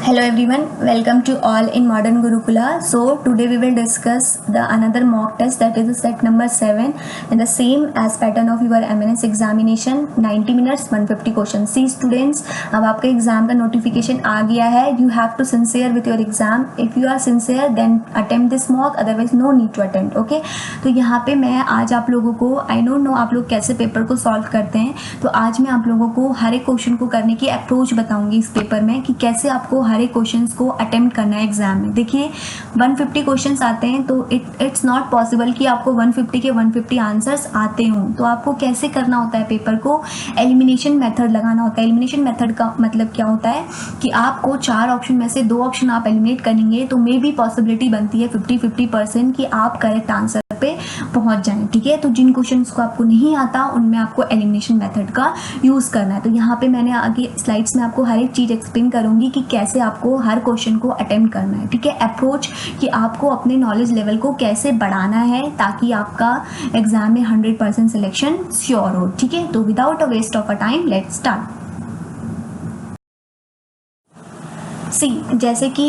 Hello everyone, welcome to all in Modern Gurukula. So today we will discuss the another mock test, that is the set number 7 and the same as pattern of your MNS examination, 90 minutes 150 questions. See students, अब आपका exam का notification आ गया है. You have to sincere with your exam. If you are sincere then attempt this mock, otherwise no need to attempt. Okay, तो यहाँ पे मैं आज आप लोगों को आई डोंट नो आप लोग कैसे पेपर को सॉल्व करते हैं, तो आज मैं आप लोगों को हर एक क्वेश्चन को करने की अप्रोच बताऊंगी इस पेपर में कि कैसे आपको हर एक क्वेश्चंस को अटेम्प्ट करना है एग्जाम में. देखिए 150 क्वेश्चंस आते हैं तो इट्स नॉट पॉसिबल कि आपको 150 के 150 आंसर्स आते हों. तो आपको कैसे करना होता है पेपर को, एलिमिनेशन मेथड लगाना होता है. एलिमिनेशन मेथड का मतलब क्या होता है कि आपको 4 ऑप्शन में से 2 ऑप्शन आप एलिमिनेट करेंगे तो मे भी पॉसिबिलिटी बनती है 50-50% कि आप करेक्ट आंसर पे पहुंच जाएं. ठीक है, तो जिन क्वेश्चंस को आपको नहीं आता उनमें आपको एलिमिनेशन मेथड का यूज करना है. तो यहाँ पे मैंने आगे स्लाइड्स में आपको हर एक चीज एक्सप्लेन करूंगी कि कैसे आपको हर क्वेश्चन को अटेम्प्ट करना है. ठीक है, अप्रोच कि आपको अपने नॉलेज लेवल को कैसे बढ़ाना है ताकि आपका एग्जाम में 100% सिलेक्शन श्योर हो. ठीक है, तो without a waste of a time let's start. See जैसे कि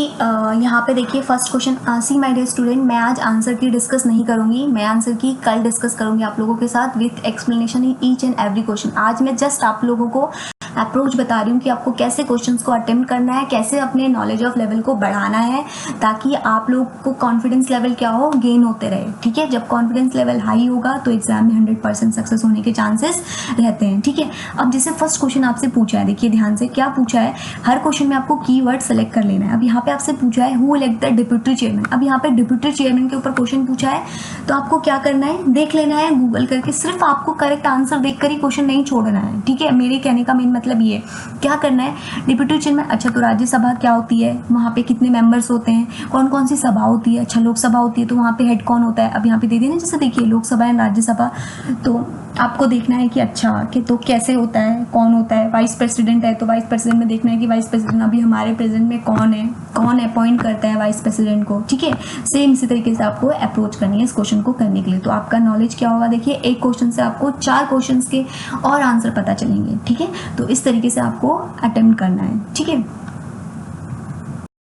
यहाँ पे देखिए first question. See my dear student, मैं आज आंसर की डिस्कस नहीं करूँगी, मैं आंसर की कल डिस्कस करूँगी आप लोगों के साथ with explanation in each and every question. आज मैं जस्ट आप लोगों को अप्रोच बता रही हूँ कि आपको कैसे क्वेश्चंस को अटेम्प्ट करना है, कैसे अपने नॉलेज ऑफ लेवल को बढ़ाना है ताकि आप लोग को कॉन्फिडेंस लेवल क्या हो, गेन होते रहे. ठीक है, जब कॉन्फिडेंस लेवल हाई होगा तो एग्जाम में 100% सक्सेस होने के चांसेस रहते हैं. ठीक है, अब जैसे फर्स्ट क्वेश्चन आपसे पूछा है, देखिए ध्यान से क्या पूछा है. हर क्वेश्चन में आपको कीवर्ड सेलेक्ट कर लेना है. अब यहाँ पे आपसे पूछा है who elect the deputy chairman. अब यहाँ पे डिप्यूटी चेयरमैन के ऊपर क्वेश्चन पूछा है तो आपको क्या करना है, देख लेना है गूगल करके. सिर्फ आपको करेक्ट आंसर देखकर ही क्वेश्चन नहीं छोड़ना है. ठीक है, मेरे कहने का मेन मतलब ये क्या करना है. डिप्यूटी चेयरमैन, अच्छा तो राज्यसभा क्या होती है, वहाँ पे कितने मेंबर्स होते हैं, कौन कौन सी सभा होती है. अच्छा लोकसभा होती है तो वहाँ पे हेड कौन होता है. अब यहाँ पे दे देना, जैसे देखिए लोकसभा एंड राज्यसभा, तो आपको देखना है कि अच्छा कि तो कैसे होता है, कौन होता है. वाइस प्रेसिडेंट है तो वाइस प्रेसिडेंट में देखना है कि वाइस प्रेसिडेंट अभी हमारे प्रेसिडेंट में कौन अपॉइंट करता है वाइस प्रेसिडेंट को. ठीक है, सेम इसी तरीके से आपको अप्रोच करनी है इस क्वेश्चन को करने के लिए. तो आपका नॉलेज क्या होगा, देखिए एक क्वेश्चन से आपको 4 क्वेश्चन के और आंसर पता चलेंगे. ठीक है, तो इस तरीके से आपको अटेम्प्ट करना है. ठीक है,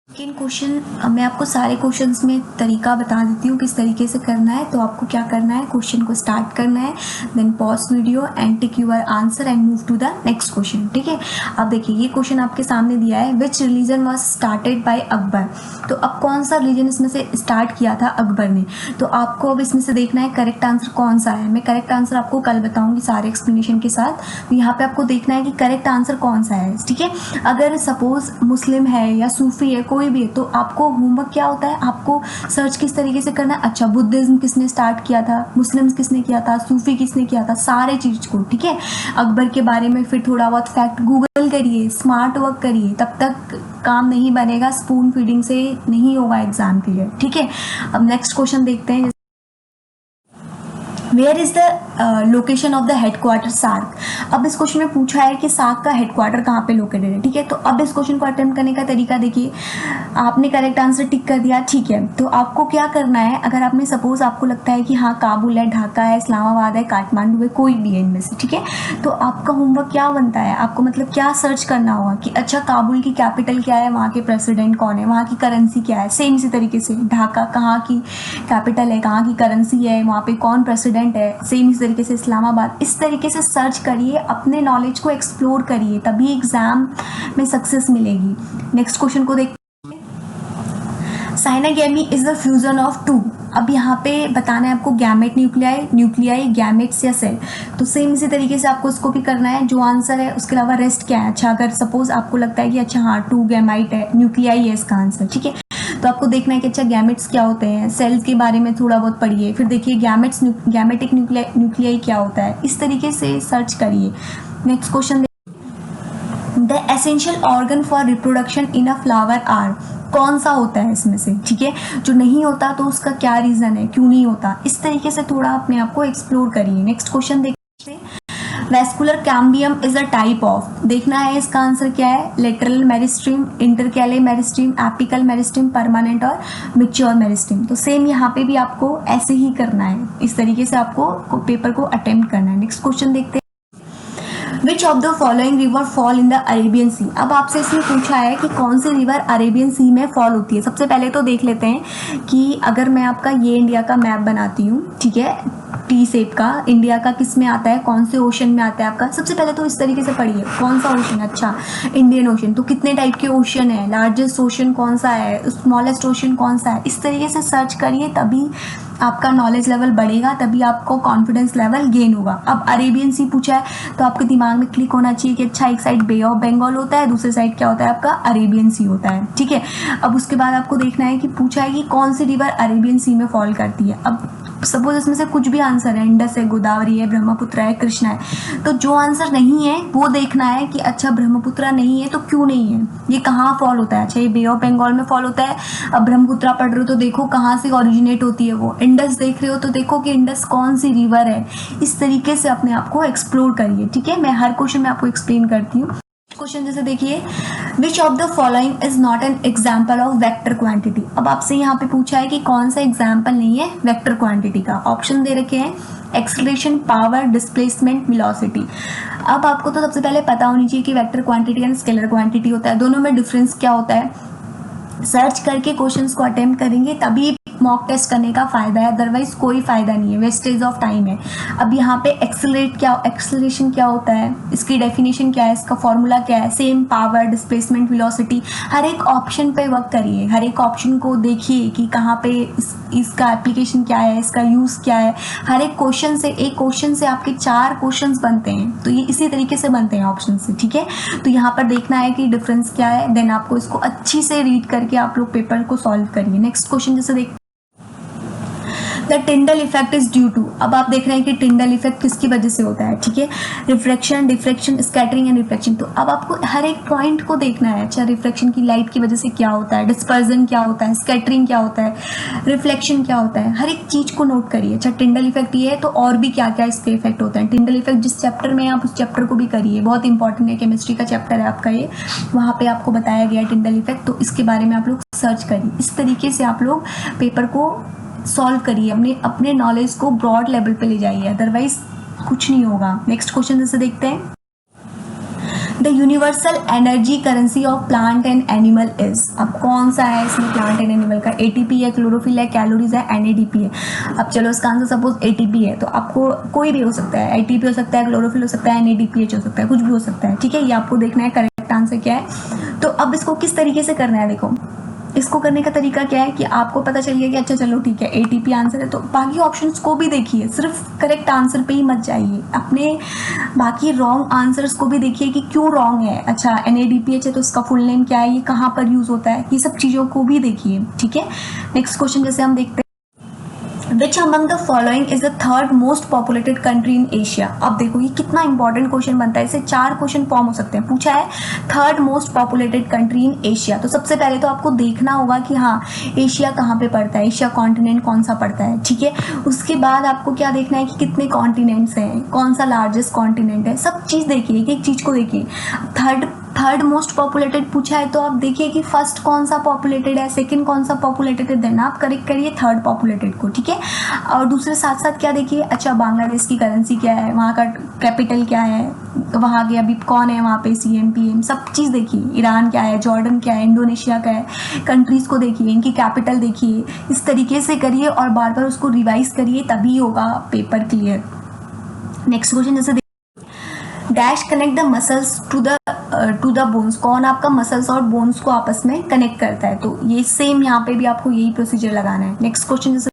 लेकिन क्वेश्चन मैं आपको सारे क्वेश्चंस में तरीका बता देती हूँ किस तरीके से करना है. तो आपको क्या करना है, क्वेश्चन को स्टार्ट करना है, then pause video and tick your answer and move to the next question. ठीक है, अब देखिए ये क्वेश्चन आपके सामने दिया है, विच religion was started by Akbar. तो अब कौन सा रिलीजन इसमें से स्टार्ट किया था अकबर ने. तो आपको अब इसमें से देखना है करेक्ट आंसर कौन सा है. मैं करेक्ट आंसर आपको कल बताऊंगी सारे एक्सप्लेनेशन के साथ. तो यहाँ पे आपको देखना है कि करेक्ट आंसर कौन सा है. ठीक है, अगर सपोज मुस्लिम है या सूफी है कोई भी है तो आपको होमवर्क क्या होता है, आपको सर्च किस तरीके से करना है. अच्छा बुद्धिज्म किसने स्टार्ट किया था, मुस्लिम्स किसने किया था, सूफी किसने किया था, सारे चीज को. ठीक है, अकबर के बारे में फिर थोड़ा बहुत फैक्ट गूगल करिए, स्मार्ट वर्क करिए, तब तक काम नहीं बनेगा. स्पून फीडिंग से नहीं होगा एग्जाम के लिए. ठीक है, अब नेक्स्ट क्वेश्चन देखते हैं. Where is the location of the headquarter SAARC. अब इस क्वेश्चन में पूछा है कि सार्क का हेडक्वार्टर कहाँ पे लोकेटेड है. ठीक है, तो अब इस क्वेश्चन को अटेम्प्ट करने का तरीका देखिए. आपने करेक्ट आंसर टिक कर दिया. ठीक है, तो आपको क्या करना है, अगर आपने सपोज आपको लगता है कि हाँ काबुल है, ढाका है, इस्लामाबाद है, काठमांडू है, कोई भी है इनमें से. ठीक है, तो आपका होमवर्क क्या बनता है, आपको मतलब क्या सर्च करना होगा कि अच्छा काबुल की कैपिटल क्या है, वहाँ के प्रेसिडेंट कौन है, वहाँ की करेंसी क्या है. सेम इसी तरीके से ढाका कहाँ की कैपिटल है, कहाँ की करेंसी है, वहाँ पे कौन प्रेसिडेंट है. सेम इस तरीके से इस्लामाबाद. इस तरीके से सर्च करिए, अपने नॉलेज को एक्सप्लोर करिए, तभी एग्जाम में सक्सेस मिलेगी. नेक्स्ट क्वेश्चन को देखते हैं. साइनागैमी इज द फ्यूजन ऑफ 2. अब यहाँ पे बताना है आपको गैमेट न्यूक्लियाई गैमेट्स या सेल. तो सेम इसी तरीके से आपको उसको भी करना है. जो आंसर है उसके अलावा रेस्ट क्या है. अच्छा अगर सपोज आपको लगता है कि अच्छा हाँ 2 गैमाइट है, न्यूक्लियाई है इसका आंसर. ठीक है, तो आपको देखना है कि अच्छा गैमेट्स क्या होते हैं, सेल्स के बारे में थोड़ा बहुत पढ़िए, फिर देखिए गैमेटिक न्यूक्लियाई क्या होता है. इस तरीके से सर्च करिए. Next question, the essential organ for reproduction in a flower are. कौन सा होता है इसमें से. ठीक है, जो नहीं होता तो उसका क्या रीजन है, क्यों नहीं होता. इस तरीके से थोड़ा अपने आप को एक्सप्लोर करिए. नेक्स्ट क्वेश्चन देखते हैं. Vascular cambium is a type of. देखना है इसका आंसर क्या है, लेटरल मेरिस्ट्रीम, इंटरकैले मेरिस्ट्रीम, एपिकल मेरिस्ट्रीम, परमानेंट और मैच्योर मेरिस्ट्रीम. तो सेम यहाँ पे भी आपको ऐसे ही करना है, इस तरीके से आपको पेपर को अटेम्प्ट करना है. नेक्स्ट क्वेश्चन देखते हैं. Which of the following river fall in the Arabian Sea. अब आपसे इसमें पूछा है कि कौन सी रिवर अरेबियन सी में फॉल होती है। सबसे पहले तो देख लेते हैं कि अगर मैं आपका ये इंडिया का मैप बनाती हूँ, ठीक है, टी शेप का, इंडिया का किस में आता है, कौन से ओशन में आता है आपका। सबसे पहले तो इस तरीके से पढ़िए, कौन सा ओशन, अच्छा इंडियन ओशन, तो कितने टाइप के ओशन है, लार्जेस्ट ओशन कौन सा है, स्मॉलेस्ट ओशन कौन सा है, इस तरीके से सर्च करिए, तभी आपका नॉलेज लेवल बढ़ेगा, तभी आपको कॉन्फिडेंस लेवल गेन होगा। अब अरेबियन सी पूछा है तो आपके दिमाग में क्लिक होना चाहिए कि अच्छा एक साइड बे ऑफ बंगाल होता है, दूसरे साइड क्या होता है आपका अरेबियन सी होता है, ठीक है। अब उसके बाद आपको देखना है कि पूछा है कि कौन सी रिवर अरेबियन सी में फॉल करती है। अब सपोज इसमें से कुछ भी आंसर है, इंडस है, गोदावरी है, ब्रह्मपुत्र है, कृष्णा है, तो जो आंसर नहीं है वो देखना है कि अच्छा ब्रह्मपुत्र नहीं है तो क्यों नहीं है, ये कहाँ फॉल होता है, अच्छा ये बे ऑफ बंगाल में फॉल होता है। अब ब्रह्मपुत्र पढ़ रहे हो तो देखो कहाँ से ओरिजिनेट होती है वो, इंडस देख रहे हो तो देखो कि इंडस कौन सी रिवर है। इस तरीके से अपने आप को एक्सप्लोर करिए, ठीक है। मैं हर क्वेश्चन में आपको एक्सप्लेन करती हूँ। क्वेश्चन जैसे देखिए, विच of the following is not an example of vector quantity. अब आपसे यहाँ पे पूछा है कि कौन सा एग्जाम्पल नहीं है वेक्टर क्वांटिटी का। ऑप्शन दे रखे हैं एक्सेलरेशन, पावर, डिस्प्लेसमेंट, वेलोसिटी। अब आपको तो सबसे पहले पता होनी चाहिए कि vector quantity and scalar quantity होता है, दोनों में डिफरेंस क्या होता है। सर्च करके क्वेश्चंस को अटेम्प्ट करेंगे तभी मॉक टेस्ट करने का फायदा है, अदरवाइज कोई फायदा नहीं है, वेस्टेज ऑफ टाइम है। अब यहाँ पे एक्सेलरेशन क्या होता है, इसकी डेफिनेशन क्या है, इसका फॉर्मूला क्या है, सेम, पावर, डिस्प्लेसमेंट, वेलोसिटी। हर एक ऑप्शन पे वर्क करिए, हर एक ऑप्शन को देखिए कि कहाँ पे इसका एप्लीकेशन क्या है, इसका यूज़ क्या है। हर एक क्वेश्चन से, एक क्वेश्चन से आपके 4 क्वेश्चंस बनते हैं, तो ये इसी तरीके से बनते हैं ऑप्शन से, ठीक है। तो यहाँ पर देखना है कि डिफरेंस क्या है, देन आपको इसको अच्छी से रीड करके आप लोग पेपर को सॉल्व करिए। नेक्स्ट क्वेश्चन जैसे देख, the Tyndall effect is due to. अब आप देख रहे हैं कि टिंडल इफेक्ट किसकी वजह से होता है, ठीक है, refraction, diffraction, scattering and reflection. तो अब आपको हर एक पॉइंट को देखना है, अच्छा रिफ्रैक्शन की लाइट की वजह से क्या होता है, डिस्पर्जन क्या होता है, स्कैटरिंग क्या होता है, रिफ्लेक्शन क्या होता है, हर एक चीज को नोट करिए। अच्छा टिंडल इफेक्ट ये है तो और भी क्या क्या इसके इफेक्ट होते हैं। टिंडल इफेक्ट जिस चैप्टर में आप उस चैप्टर को भी करिए, बहुत इंपॉर्टेंट है, केमिस्ट्री का चैप्टर है आपका ये, वहाँ पे आपको बताया गया है टिंडल इफेक्ट, तो इसके बारे में आप लोग सर्च करिए। इस तरीके से आप लोग पेपर को सॉल्व करिए, अपने नॉलेज को ब्रॉड लेवल पे ले जाइए, अदरवाइज कुछ नहीं होगा। नेक्स्ट क्वेश्चन जैसे देखते हैं, the universal energy currency of plant and animal is. अब कौन सा है इसमें प्लांट एंड एनिमल का, एटीपी है, क्लोरोफिल है, कैलोरीज है, एनएडीपी है। अब चलो इसका आंसर सपोज एटीपी है तो आपको कोई भी हो सकता है, एटीपी हो सकता है, क्लोरोफिल हो सकता है, एनएडीपीएच हो सकता है, कुछ भी हो सकता है, ठीक है। ये आपको देखना है करेक्ट आंसर क्या है। तो अब इसको किस तरीके से करना है, देखो इसको करने का तरीका क्या है कि आपको पता चल गया कि अच्छा चलो ठीक है एटीपी आंसर है, तो बाकी ऑप्शंस को भी देखिए, सिर्फ करेक्ट आंसर पे ही मत जाइए, अपने बाकी रॉन्ग आंसर्स को भी देखिए कि क्यों रॉन्ग है। अच्छा एनएडीपीएच है तो इसका फुल नेम क्या है, ये कहाँ पर यूज होता है, ये सब चीज़ों को भी देखिए, ठीक है। नेक्स्ट क्वेश्चन जैसे हम देखते हैं, विच among the following is the third most populated country in Asia. अब देखो ये कितना इंपॉर्टेंट क्वेश्चन बनता है, इससे 4 क्वेश्चन फॉर्म हो सकते हैं। पूछा है third most populated country in Asia, तो सबसे पहले तो आपको देखना होगा कि हाँ एशिया कहाँ पे पड़ता है, एशिया कॉन्टिनेंट कौन सा पड़ता है, ठीक है। उसके बाद आपको क्या देखना है कि कितने कॉन्टिनेंट्स हैं, कौन सा लार्जेस्ट कॉन्टिनेंट है, सब चीज़ देखिए, एक एक चीज़ को देखिए। थर्ड मोस्ट पॉपुलेटेड पूछा है तो आप देखिए कि फर्स्ट कौन सा पॉपुलेटेड है, सेकंड कौन सा पॉपुलेटेड है, देन आप करेक्ट करिए थर्ड पॉपुलेटेड को, ठीक है। और दूसरे साथ साथ क्या देखिए, अच्छा बांग्लादेश की करेंसी क्या है, वहाँ का कैपिटल क्या है, वहाँ के अभी कौन है वहाँ पे सीएम पीएम, सब चीज़ देखिए। ईरान क्या है, जॉर्डन क्या है, इंडोनेशिया का है, कंट्रीज़ को देखिए, इनकी कैपिटल देखिए। इस तरीके से करिए और बार बार उसको रिवाइज करिए, तभी होगा पेपर क्लियर। नेक्स्ट क्वेश्चन जैसे dash connect the muscles to the bones. कौन आपका मसल्स और बोन्स को आपस में कनेक्ट करता है, तो ये सेम यहाँ पे भी आपको यही प्रोसीजर लगाना है। नेक्स्ट क्वेश्चन जैसे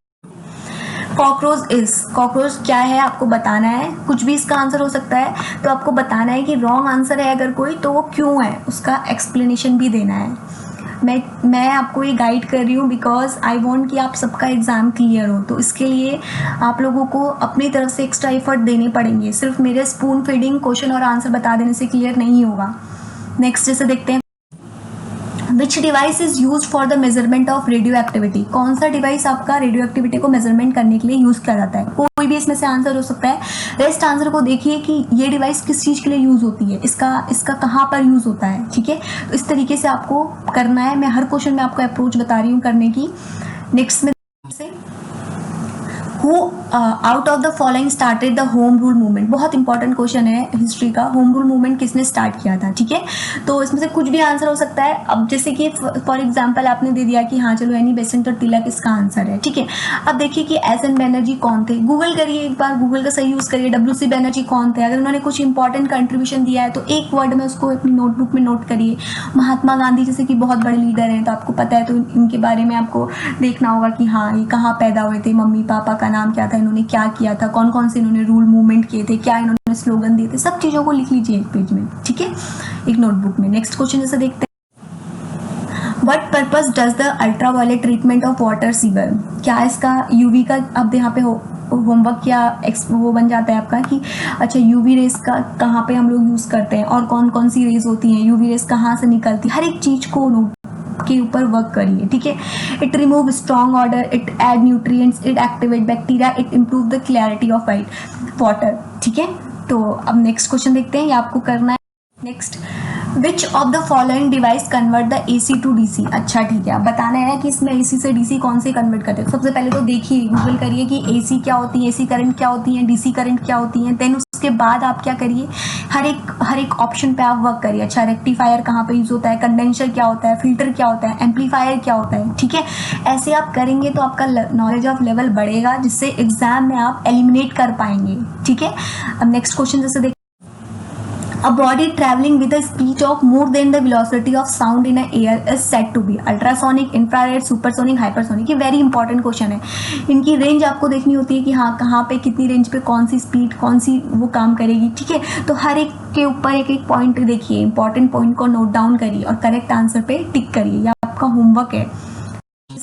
कॉकरोच क्या है आपको बताना है, कुछ भी इसका आंसर हो सकता है, तो आपको बताना है कि रॉन्ग आंसर है अगर कोई तो वो क्यों है, उसका एक्सप्लेनेशन भी देना है। मैं आपको ये गाइड कर रही हूँ बिकॉज आई वांट कि आप सबका एग्ज़ाम क्लियर हो, तो इसके लिए आप लोगों को अपनी तरफ से एक्स्ट्रा एफर्ट देने पड़ेंगे, सिर्फ मेरे स्पून फीडिंग क्वेश्चन और आंसर बता देने से क्लियर नहीं होगा। नेक्स्ट जैसे देखते हैं, विच device is use for the measurement of radio activity. कौन सा डिवाइस आपका रेडियो एक्टिविटी को मेजरमेंट करने के लिए यूज किया जाता है, कोई भी इसमें से आंसर हो सकता है। रेस्ट आंसर को देखिए कि ये डिवाइस किस चीज़ के लिए यूज होती है, इसका कहाँ पर यूज होता है, ठीक है। तो इस तरीके से आपको करना है, मैं हर क्वेश्चन में आपको अप्रोच बता रही हूँ करने की। नेक्स्ट में who out of the following started the home rule movement, बहुत इंपॉर्टेंट क्वेश्चन है हिस्ट्री का, होम रूल मूवमेंट किसने स्टार्ट किया था, ठीक है। तो इसमें से कुछ भी आंसर हो सकता है। अब जैसे कि फॉर एग्जांपल आपने दे दिया कि हाँ चलो एनी बेसेंट और तिलक इसका आंसर है, ठीक है। अब देखिए कि एस एन बैनर्जी कौन थे, गूगल करिए एक बार, गूगल का सही यूज करिए, डब्ल्यू सी बैनर्जी कौन थे, अगर उन्होंने कुछ इंपॉर्टेंट कंट्रीब्यूशन दिया है तो एक वर्ड में उसको अपनी नोटबुक में नोट करिए। महात्मा गांधी जैसे कि बहुत बड़े लीडर हैं तो आपको पता है, तो इनके बारे में आपको देखना होगा कि हाँ ये कहाँ पैदा हुए थे, मम्मी पापा का नाम क्या था, इन्होंने क्या किया था, कौन कौन से इन्होंने रूल मूवमेंट किए थे, क्या इन्होंने स्लोगन दिए थे, सब चीज़ों को लिख लीजिए एक पेज में, ठीक है, एक नोटबुक में। नेक्स्ट क्वेश्चन जैसे देखते हैं, what purpose does the ultraviolet treatment of water sewer, क्या इसका यूवी का, अब यहाँ पे होमवर्क क्या वो बन जाता है आपका कि अच्छा यूवी रेस का कहाँ पे हम लोग यूज़ करते हैं और कौन कौन सी रेज होती हैं, यूवी रेस कहाँ से निकलती है, हर एक चीज़ को नोट के ऊपर वर्क करिए, ठीक है। It remove strong order, it add nutrients, it activate bacteria, it improve the clarity of water, ठीक है। तो अब नेक्स्ट क्वेश्चन देखते हैं, ये आपको करना है। Next, which of the following device convert the AC to DC, अच्छा ठीक है, अब बताना है कि इसमें AC से DC कौन से कन्वर्ट करते हैं। सबसे पहले तो देखिए, गूगल करिए कि AC क्या होती है, AC करंट क्या होती है, DC करंट क्या होती है, देन उसके बाद आप क्या करिए, हर एक ऑप्शन पे आप वर्क करिए। अच्छा, रेक्टिफायर कहाँ पे यूज होता है, कंडेंसर क्या होता है, फिल्टर क्या होता है, एम्पलीफायर क्या होता है, ठीक है। ऐसे आप करेंगे तो आपका नॉलेज ऑफ लेवल बढ़ेगा, जिससे एग्जाम में आप एलिमिनेट कर पाएंगे, ठीक है। अब नेक्स्ट क्वेश्चन जैसे देखिए, a body traveling with a speed of more than the velocity of sound in a air is said to be ultrasonic, infrared, supersonic, hypersonic। ये वेरी इंपॉर्टेंट क्वेश्चन है। इनकी रेंज आपको देखनी होती है कि हाँ कहाँ पे कितनी रेंज पे कौन सी स्पीड कौन सी वो काम करेगी, ठीक है। तो हर एक के ऊपर एक एक पॉइंट देखिए, इंपॉर्टेंट पॉइंट को नोट डाउन करिए और करेक्ट आंसर पे टिक करिए, ये आपका होमवर्क है।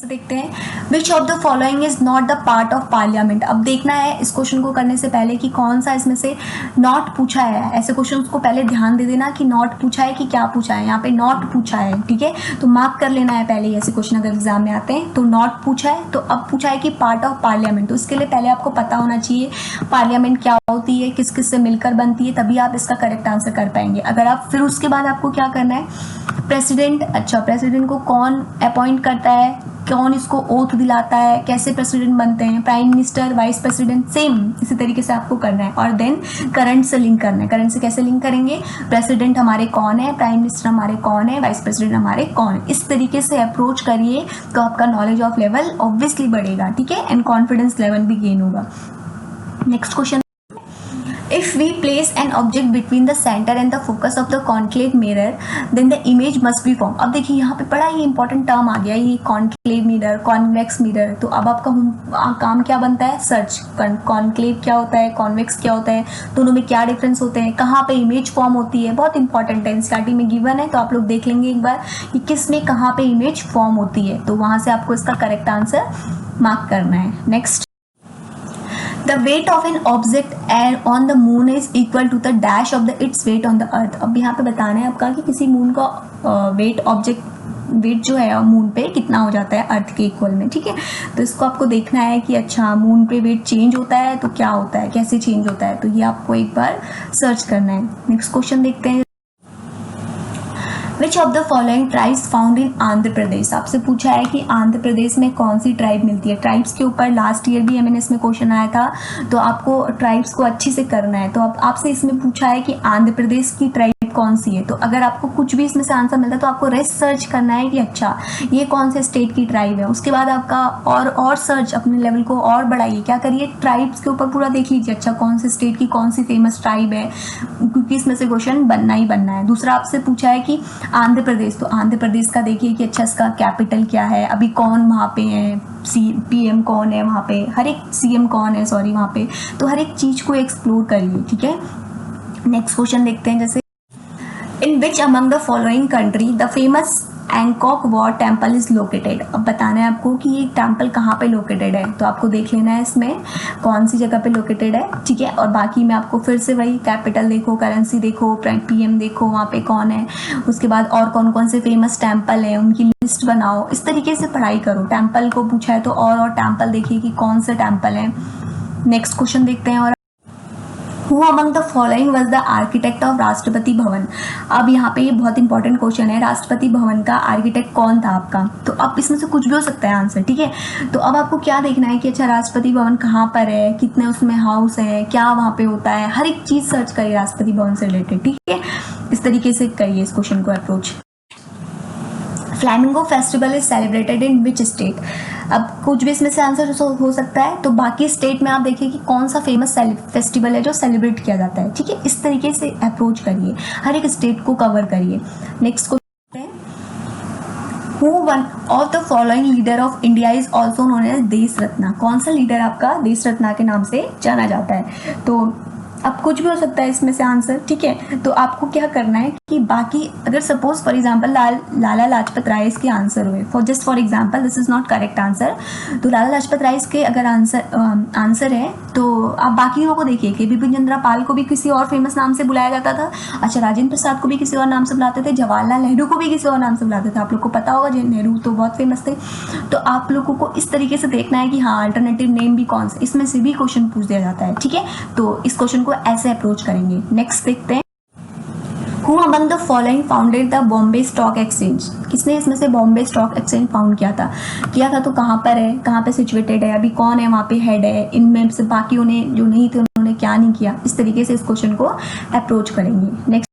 देखते हैं, which of the following is not the part of parliament. अब देखना है इस क्वेश्चन को करने से पहले कि कौन सा इसमें से नॉट पूछा है। ऐसे क्वेश्चन को पहले ध्यान दे देना कि नॉट पूछा है कि क्या पूछा है, यहाँ पे नॉट पूछा है, ठीक है। तो मार्क कर लेना है पहले, ऐसे क्वेश्चन अगर एग्जाम में आते हैं तो नॉट पूछा है। तो अब पूछा है कि पार्ट ऑफ पार्लियामेंट, तो इसके लिए पहले आपको पता होना चाहिए पार्लियामेंट क्या होती है, किस किस से मिलकर बनती है, तभी आप इसका करेक्ट आंसर कर पाएंगे। अगर आप फिर उसके बाद आपको क्या करना है, प्रेसिडेंट, अच्छा प्रेसिडेंट को कौन अपॉइंट करता है, कौन इसको ओथ दिलाता है, कैसे प्रेसिडेंट बनते हैं, prime minister, vice president, same इसी तरीके से आपको करना है। और देन करंट से लिंक करना है। करंट से कैसे लिंक करेंगे, प्रेसिडेंट हमारे कौन है, प्राइम मिनिस्टर हमारे कौन है, वाइस प्रेसिडेंट हमारे कौन है, इस तरीके से अप्रोच करिए तो आपका नॉलेज ऑफ लेवल ऑब्वियसली बढ़ेगा, ठीक है, एंड कॉन्फिडेंस लेवल भी गेन होगा। Next question, if we place an object between the center and the focus of the concave mirror then the image must be formed। अब देखिए यहाँ पे बड़ा ही इंपॉर्टेंट टर्म आ गया, ये कॉन्क्लेव मिरर, कॉन्वेक्स मिरर। तो अब आपका काम क्या बनता है, सर्च, कॉन्क्लेव क्या होता है, कॉन्वेक्स क्या होता है, दोनों में क्या डिफरेंस होते हैं, कहाँ पे इमेज फॉर्म होती है, बहुत इंपॉर्टेंट है, एनसीईआरटी में गिवन है। तो आप लोग देख लेंगे एक बार कि किस में कहाँ पे इमेज फॉर्म होती है, तो वहाँ से आपको इसका करेक्ट आंसर मार्क करना है। Next, the weight of an object on the moon is equal to the dash of its weight on the earth। अब यहाँ पे बताना है आपका कि किसी मून का वेट वेट जो है मून पे कितना हो जाता है अर्थ के इक्वल में, ठीक है। तो इसको आपको देखना है कि अच्छा मून पे वेट चेंज होता है तो क्या होता है, कैसे चेंज होता है, तो ये आपको एक बार सर्च करना है। नेक्स्ट क्वेश्चन देखते हैं, which of the following tribes found in Andhra Pradesh. आपसे पूछा है कि आंध्र प्रदेश में कौन सी ट्राइब मिलती है। ट्राइब्स के ऊपर लास्ट ईयर भी एमएनएस में क्वेश्चन आया था, तो आपको ट्राइब्स को अच्छे से करना है। तो अब आपसे इसमें पूछा है कि आंध्र प्रदेश की ट्राइब कौन सी है, तो अगर आपको कुछ भी इसमें से आंसर मिलता है तो आपको रेस्ट सर्च करना है कि अच्छा ये कौन से स्टेट की ट्राइब है। उसके बाद आपका और सर्च, अपने लेवल को और बढ़ाइए, क्या करिए, ट्राइब्स के ऊपर पूरा देख लीजिए, अच्छा कौन से स्टेट की कौन सी फेमस ट्राइब है, क्योंकि इसमें से क्वेश्चन बनना ही बनना है। दूसरा आपसे पूछा है कि आंध्र प्रदेश, तो आंध्र प्रदेश का देखिए कि अच्छा इसका कैपिटल क्या है, अभी कौन वहाँ पे है, PM कौन है वहाँ पे, हर एक CM कौन है सॉरी वहाँ पे, तो हर एक चीज़ को एक्सप्लोर करिए, ठीक है। नेक्स्ट क्वेश्चन देखते हैं, जैसे in which among the following country the famous Angkor Wat temple is located. अब बताना है आपको कि ये टेम्पल कहाँ पे लोकेटेड है, तो आपको देख लेना है इसमें कौन सी जगह पे लोकेटेड है, ठीक है। और बाकी मैं आपको फिर से वही कैपिटल देखो, करेंसी देखो, PM देखो वहाँ पे कौन है, उसके बाद और कौन कौन से फेमस टेम्पल हैं उनकी लिस्ट बनाओ, इस तरीके से पढ़ाई करो। टेम्पल को पूछा है तो और टेम्पल देखिए कि कौन से टेम्पल हैं। नेक्स्ट क्वेश्चन देखते हैं, और who among the following was the architect of Rashtrapati Bhavan. अब यहाँ पे ये बहुत इंपॉर्टेंट क्वेश्चन है, राष्ट्रपति भवन का आर्किटेक्ट कौन था आपका। तो अब इसमें से कुछ भी हो सकता है आंसर, ठीक है। तो अब आपको क्या देखना है कि अच्छा राष्ट्रपति भवन कहाँ पर है, कितने उसमें हाउस है, क्या वहाँ पे होता है, हर एक चीज सर्च करिए राष्ट्रपति भवन से रिलेटेड, ठीक है। इस तरीके से करिए इस क्वेश्चन को approach. Flamingo festival is celebrated in which state. अब कुछ भी इसमें से आंसर हो सकता है, तो बाकी स्टेट में आप देखिए कि कौन सा फेमस फेस्टिवल है जो सेलिब्रेट किया जाता है, ठीक है। इस तरीके से अप्रोच करिए, हर एक स्टेट को कवर करिए। नेक्स्ट क्वेश्चन है, who one of the following leader of India is also known as Desh Ratna. कौन सा लीडर आपका देश रत्ना के नाम से जाना जाता है। तो अब कुछ भी हो सकता है इसमें से आंसर, ठीक है। तो आपको क्या करना है कि बाकी अगर suppose for example Lala Lajpat Rai इसके आंसर हुए, for example this is not correct answer, तो लाला लाजपत राय के अगर आंसर है तो आप बाकियों को देखिए कि बिपिन चंद्र पाल को भी किसी और फेमस नाम से बुलाया जाता था, अच्छा राजेंद्र प्रसाद को भी किसी और नाम से बुलाते थे, जवाहरलाल नेहरू को भी किसी और नाम से बुलाते थे। आप लोग को पता होगा नेहरू तो बहुत फेमस थे। तो आप लोगों को इस तरीके से देखना है कि हाँ अल्टरनेटिव नेम भी कौन से, इसमें से भी क्वेश्चन पूछ दिया जाता है, ठीक है। तो इस क्वेश्चन को ऐसे अप्रोच करेंगे। नेक्स्ट देखते हैं, Who among the following founded the Bombay Stock Exchange? किसने इसमें से बॉम्बे स्टॉक एक्सचेंज फाउंड किया था तो कहाँ पर है, कहाँ पे सिचुएटेड है, अभी कौन है वहाँ पे हेड है, इनमें से बाकियों ने जो नहीं थे उन्होंने क्या नहीं किया। इस तरीके से इस क्वेश्चन को अप्रोच करेंगे। Next,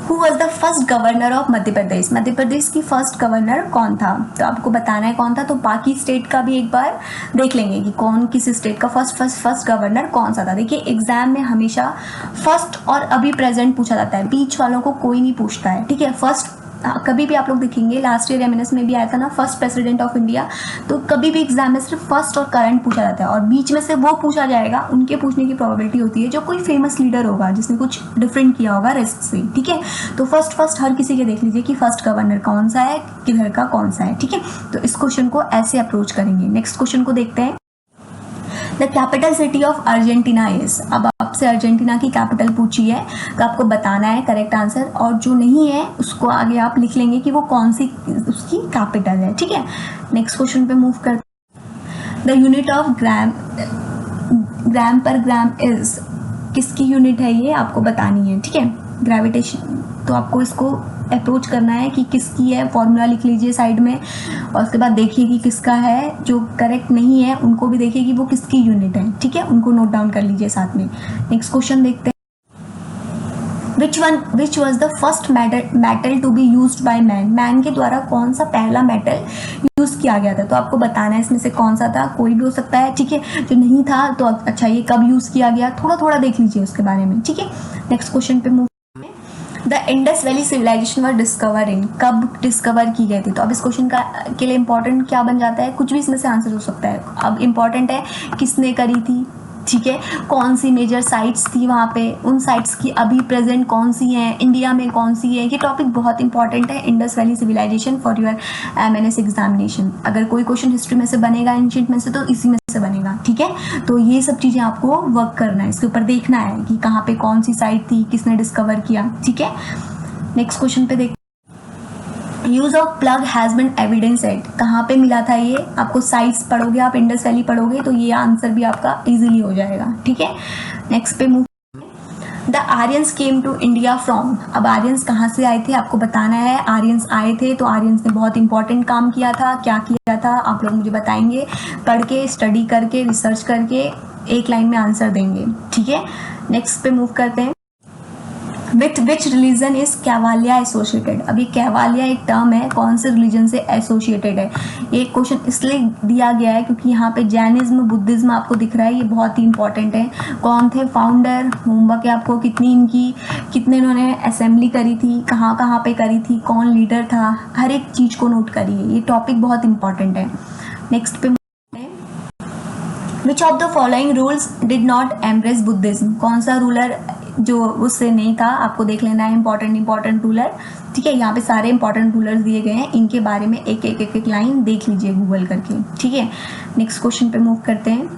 who was the first governor of Madhya Pradesh. Madhya Pradesh की फर्स्ट गवर्नर कौन था, तो आपको बताना है कौन था। तो बाकी स्टेट का भी एक बार देख लेंगे कि कौन किस स्टेट का फर्स्ट गवर्नर कौन सा था। देखिए एग्जाम में हमेशा फर्स्ट और अभी प्रेजेंट पूछा जाता है, बीच वालों को कोई नहीं पूछता है, ठीक है। फर्स्ट कभी भी आप लोग देखेंगे, लास्ट ईयर एमएनएस में भी आया था ना फर्स्ट प्रेसिडेंट ऑफ इंडिया, तो कभी भी एग्जाम में सिर्फ फर्स्ट और करंट पूछा जाता है और बीच में से वो पूछा जाएगा, उनके पूछने की प्रोबेबिलिटी होती है जो कोई फेमस लीडर होगा जिसने कुछ डिफरेंट किया होगा रेस्ट से, ठीक है। तो फर्स्ट हर किसी के देख लीजिए कि फर्स्ट गवर्नर कौन सा है, किधर का कौन सा है, ठीक है। तो इस क्वेश्चन को ऐसे अप्रोच करेंगे। नेक्स्ट क्वेश्चन को देखते हैं, the capital city of Argentina is. अब आपसे अर्जेंटीना की कैपिटल पूछी है तो आपको बताना है करेक्ट आंसर, और जो नहीं है उसको आगे आप लिख लेंगे कि वो कौन सी उसकी कैपिटल है, ठीक है। नेक्स्ट क्वेश्चन पे मूव करते हैं, द यूनिट ऑफ ग्राम पर ग्राम इज। किसकी यूनिट है ये आपको बतानी है, ठीक है। ग्रेविटेशन, तो आपको इसको अप्रोच करना है कि किसकी है, फॉर्मूला लिख लीजिए साइड में और उसके बाद देखिए कि किसका है। जो करेक्ट नहीं है उनको भी देखिए कि वो किसकी यूनिट है, ठीक है, उनको नोट डाउन कर लीजिए साथ में। नेक्स्ट क्वेश्चन देखते हैं, which was the first metal to be used by man. Man के द्वारा कौन सा पहला मेटल यूज किया गया था, तो आपको बताना है इसमें से कौन सा था, कोई भी हो सकता है, ठीक है। जो नहीं था तो अच्छा ये कब यूज किया गया, थोड़ा देख लीजिए उसके बारे में, ठीक है। नेक्स्ट क्वेश्चन पे move, the Indus valley civilisation were discover in. कब डिस्कवर की गई थी, तो अब इस क्वेश्चन के लिए इंपॉर्टेंट क्या बन जाता है, कुछ भी इसमें से आंसर हो सकता है। अब इंपॉर्टेंट है किसने करी थी, ठीक है, कौन सी मेजर साइट्स थी वहाँ पे, उन साइट्स की अभी प्रेजेंट कौन सी हैं, इंडिया में कौन सी है। ये टॉपिक बहुत इंपॉर्टेंट है, Indus valley civilisation for your MNS examination. अगर कोई क्वेश्चन हिस्ट्री में से बनेगा, एंशिएंट में से, तो इसी में से बनेगा, ठीक है। तो ये सब चीज़ें आपको वर्क करना है, इसके ऊपर देखना है कि कहाँ पे कौन सी साइट थी, किसने डिस्कवर किया, ठीक है। नेक्स्ट क्वेश्चन पे देखते, use of plug has been evidence at. कहाँ पे मिला था ये, आपको साइट्स पढ़ोगे आप, इंडस वैली पढ़ोगे तो ये आंसर भी आपका इजीली हो जाएगा, ठीक है। नेक्स्ट पे move, the Aryans came to India from. अब आर्यंस कहाँ से आए थे आपको बताना है। आर्यंस आए थे तो आर्यंस ने बहुत इंपॉर्टेंट काम किया था, क्या किया था आप लोग मुझे बताएंगे, पढ़ के, स्टडी करके, रिसर्च करके एक लाइन में आंसर देंगे, ठीक है। नेक्स्ट पे मूव करते हैं, with which religion is Kaivalya associated. अब ये कैवालिया एक टर्म है, कौन से रिलीजन से एसोसिएटेड है। ये क्वेश्चन इसलिए दिया गया है क्योंकि यहाँ पे जैनिज्म, बुद्धिज्म आपको दिख रहा है, ये बहुत ही इंपॉर्टेंट है। कौन थे फाउंडर, होमवर्क है आपको, कितने इन्होंने असेंबली करी थी, कहाँ पे करी थी, कौन लीडर था, हर एक चीज को नोट करिए, ये टॉपिक बहुत इंपॉर्टेंट है। नेक्स्ट पे, विच of the following rules did not embrace Buddhism. कौन सा रूलर जो उससे नहीं था, आपको देख लेना है इंपॉर्टेंट रूलर, ठीक है। यहाँ पे सारे इंपॉर्टेंट रूलर्स दिए गए हैं, इनके बारे में एक लाइन देख लीजिए गूगल करके, ठीक है। नेक्स्ट क्वेश्चन पे मूव करते हैं,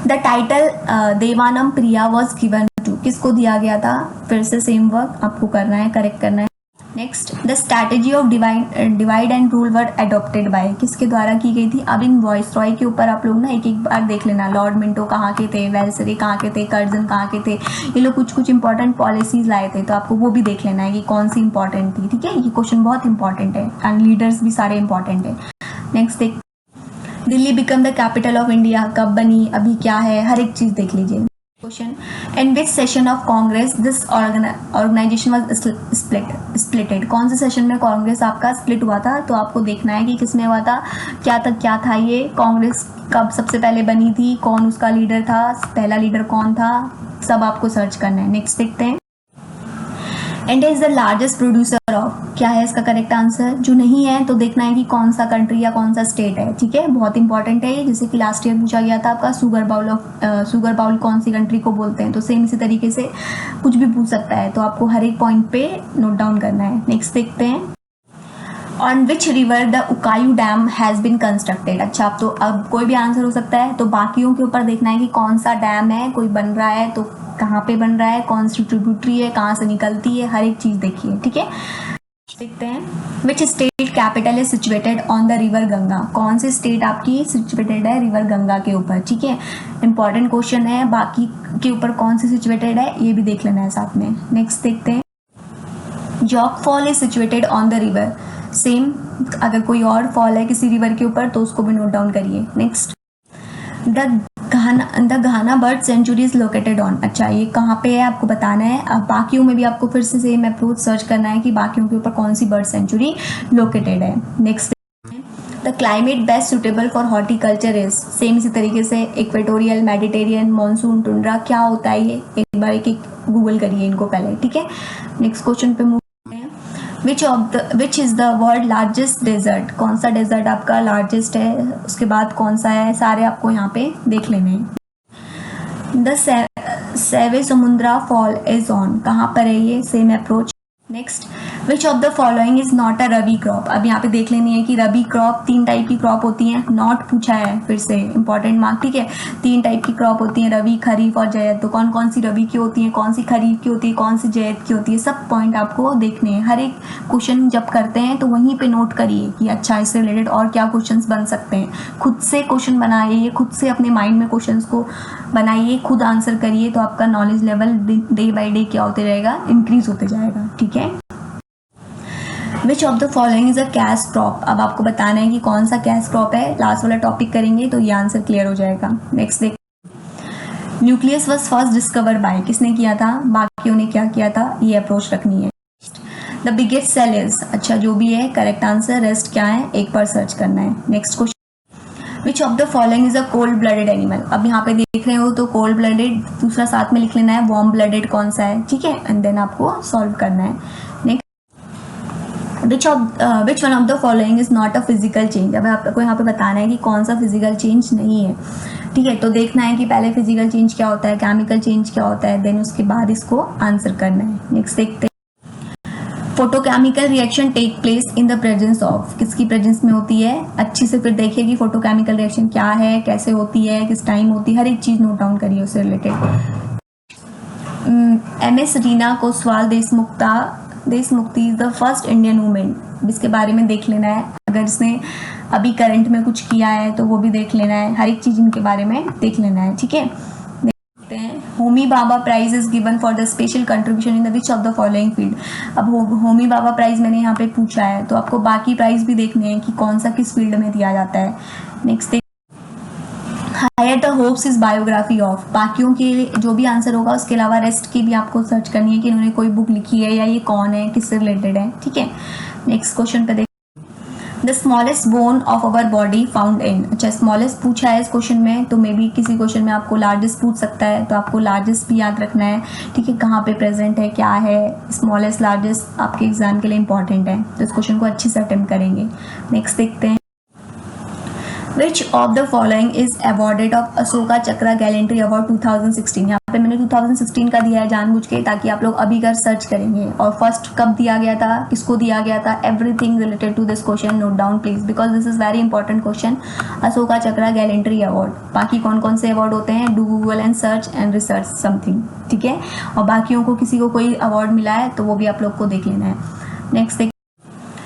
the title Devanam Priya was given to. किसको दिया गया था, फिर से सेम वर्क आपको करना है, करेक्ट करना है। Next, the strategy of divide and rule were adopted by, किसके द्वारा की गई थी? अब इन वॉइस रॉय के ऊपर आप लोग ना एक एक बार देख लेना, लॉर्ड मिंटो कहाँ के थे, वेल्सरी कहाँ के थे, कर्जन कहाँ के थे, ये लोग कुछ कुछ इंपॉर्टेंट पॉलिसीज लाए थे, तो आपको वो भी देख लेना है कि कौन सी इंपॉर्टेंट थी। ठीक है, ये क्वेश्चन बहुत इंपॉर्टेंट है एंड लीडर्स भी सारे इंपॉर्टेंट है। नेक्स्ट देख, Delhi become the capital of India कब बनी, अभी क्या है, हर एक चीज देख लीजिए। Question, in which session of Congress this organisation was splitted, कौन से सेशन में कांग्रेस आपका स्प्लिट हुआ था? तो आपको देखना है कि किसमें हुआ था, क्या था ये, कांग्रेस कब सबसे पहले बनी थी, कौन उसका लीडर था, पहला लीडर कौन था, सब आपको सर्च करना है। नेक्स्ट देखते हैं, India is the largest producer of, क्या है इसका करेक्ट आंसर? जो नहीं है तो देखना है कि कौन सा कंट्री या कौन सा स्टेट है। ठीक है, बहुत इंपॉर्टेंट है ये, जैसे कि लास्ट ईयर पूछा गया था आपका शुगर बाउल कौन सी कंट्री को बोलते हैं, तो सेम इसी तरीके से कुछ भी पूछ सकता है, तो आपको हर एक पॉइंट पे नोट डाउन करना है। नेक्स्ट देखते हैं, on which river the Ukai dam has been constructed, अच्छा तो अब कोई भी आंसर हो सकता है, तो बाकियों के ऊपर देखना है कि कौन सा डैम है, कोई बन रहा है तो कहाँ पे बन रहा है, कौन सी ट्रिब्यूटरी है, कहाँ से निकलती है, हर एक चीज़ देखिए। ठीक है, देखते हैं, which state capital is situated on the river Ganga, कौन सी स्टेट आपकी सिचुएटेड है रिवर गंगा के ऊपर। ठीक है, इंपॉर्टेंट क्वेश्चन है, बाकी के ऊपर कौन सी सिचुएटेड है ये भी देख लेना है साथ में। नेक्स्ट देखते हैं, jog fall is situated on the river, same अगर कोई और फॉल है किसी रिवर के ऊपर तो उसको भी नोट डाउन करिए। Next, the Ghana bird sanctuary is located on, अच्छा ये कहाँ पे है आपको बताना है। अब बाकियों में भी आपको फिर से सेम अप्रोच सर्च करना है कि बाकियों के ऊपर कौन सी बर्ड सेंचुरी लोकेटेड है। Next, the climate best suitable for horticulture is, same इसी तरीके से इक्वेटोरियल, मेडिटेरियन, मानसून, टुंड्रा, क्या होता है ये, एक बार एक गूगल करिए इनको पहले। ठीक है, नेक्स्ट क्वेश्चन पे मूव करते हैं, which is the world largest desert, कौन सा डेजर्ट आपका लार्जेस्ट है, उसके बाद कौन सा है, सारे आपको यहाँ पे देख लेने हैं। द सेवे समुद्रा फॉल इज ऑन, कहाँ पर है ये, same approach. Next, which of the following is not a rabi crop, अब यहाँ पे देख लेनी है कि रबी क्रॉप, 3 टाइप की क्रॉप होती हैं, नॉट पूछा है, फिर से इंपॉर्टेंट मार्क। ठीक है, 3 टाइप की क्रॉप होती हैं, रबी, खरीफ और जैद, तो कौन कौन सी रबी की होती है, कौन सी खरीफ की होती है, कौन सी जैद की होती है, सब पॉइंट आपको देखने हैं। हर एक क्वेश्चन जब करते हैं तो वहीं पे नोट करिए कि अच्छा इससे रिलेटेड और क्या क्वेश्चन बन सकते हैं, खुद से क्वेश्चन बनाइए, खुद से अपने माइंड में क्वेश्चन को बनाइए, खुद आंसर करिए, तो आपका knowledge level day by day क्या होते रहेगा, इंक्रीज होते जाएगा। ठीक है, विच of the following is a cash crop, अब आपको बताना है कि कौन सा कैश क्रॉप है, लास्ट वाला टॉपिक करेंगे तो ये आंसर क्लियर हो जाएगा। नेक्स्ट देख, nucleus was first discover by, किसने किया था, बाकियों ने क्या किया था, ये अप्रोच रखनी है। द बिगेस्ट सेल इज, अच्छा जो भी है करेक्ट आंसर, रेस्ट क्या है एक बार सर्च करना है। Next question, which of the following is a cold blooded animal, अब यहाँ पे देख रहे हो तो कोल्ड ब्लडेड, दूसरा साथ में लिख लेना है वार्म ब्लडेड कौन सा है। ठीक है, एंड देन आपको सॉल्व करना है। Next, which one of the following is not a physical change, अब आपको यहाँ पे बताना है कि कौन सा फिजिकल चेंज नहीं है। ठीक है, तो देखना है कि पहले फिजिकल चेंज क्या होता है, केमिकल चेंज क्या होता है, देन उसके बाद इसको आंसर करना है। नेक्स्ट देखते हैं, photochemical reaction take place in the presence of, किसकी प्रेजेंस में होती है, अच्छी से फिर देखिए कि फोटोकेमिकल रिएक्शन क्या है, कैसे होती है, किस टाइम होती है, हर एक चीज नोट डाउन करिए उससे रिलेटेड। MS रीना कोसवाल देशमुक्ति is the first Indian women, इसके बारे में देख लेना है, अगर इसने अभी करंट में कुछ किया है तो वो भी देख लेना है, हर एक चीज इनके बारे में देख लेना है। ठीक है, देखते हैं, Homi Bhabha prize is given for the special contribution in the which of the following field, अब होमी भाभा प्राइज मैंने यहाँ पे पूछा है, तो आपको बाकी प्राइज भी देखने हैं कि कौन सा किस फील्ड में दिया जाता है। Next, higher the hopes is biography of, बाकियों के जो भी आंसर होगा उसके अलावा रेस्ट की भी आपको सर्च करनी है कि उन्होंने कोई बुक लिखी है या ये कौन है, किससे रिलेटेड है। ठीक है, नेक्स्ट क्वेश्चन पे देख, the smallest bone of our body found in, अच्छा स्मॉलेस्ट पूछा है इस क्वेश्चन में, तो मे बी किसी क्वेश्चन में आपको लार्जेस्ट पूछ सकता है, तो आपको लार्जेस्ट भी याद रखना है। ठीक है, कहाँ पे प्रेजेंट है, क्या है, स्मॉलेस्ट लार्जेस्ट आपके एग्जाम के लिए इंपॉर्टेंट है, तो इस क्वेश्चन को अच्छे से अटेम्प्ट करेंगे। नेक्स्ट देखते हैं, Which of the following is awarded of Ashoka Chakra gallantry award 2016, यहाँ पे मैंने 2016 का दिया है जानबूझ के, ताकि आप लोग अभी कर सर्च करेंगे, और फर्स्ट कब दिया गया था, किसको दिया गया था, everything related to this question note down please, because this is very important question. Ashoka Chakra gallantry award, बाकी कौन कौन से अवार्ड होते हैं, do Google and search and research something. ठीक है, और बाकियों को किसी को कोई अवार्ड मिला है तो वो भी आप लोग को देख लेना है। नेक्स्ट देख,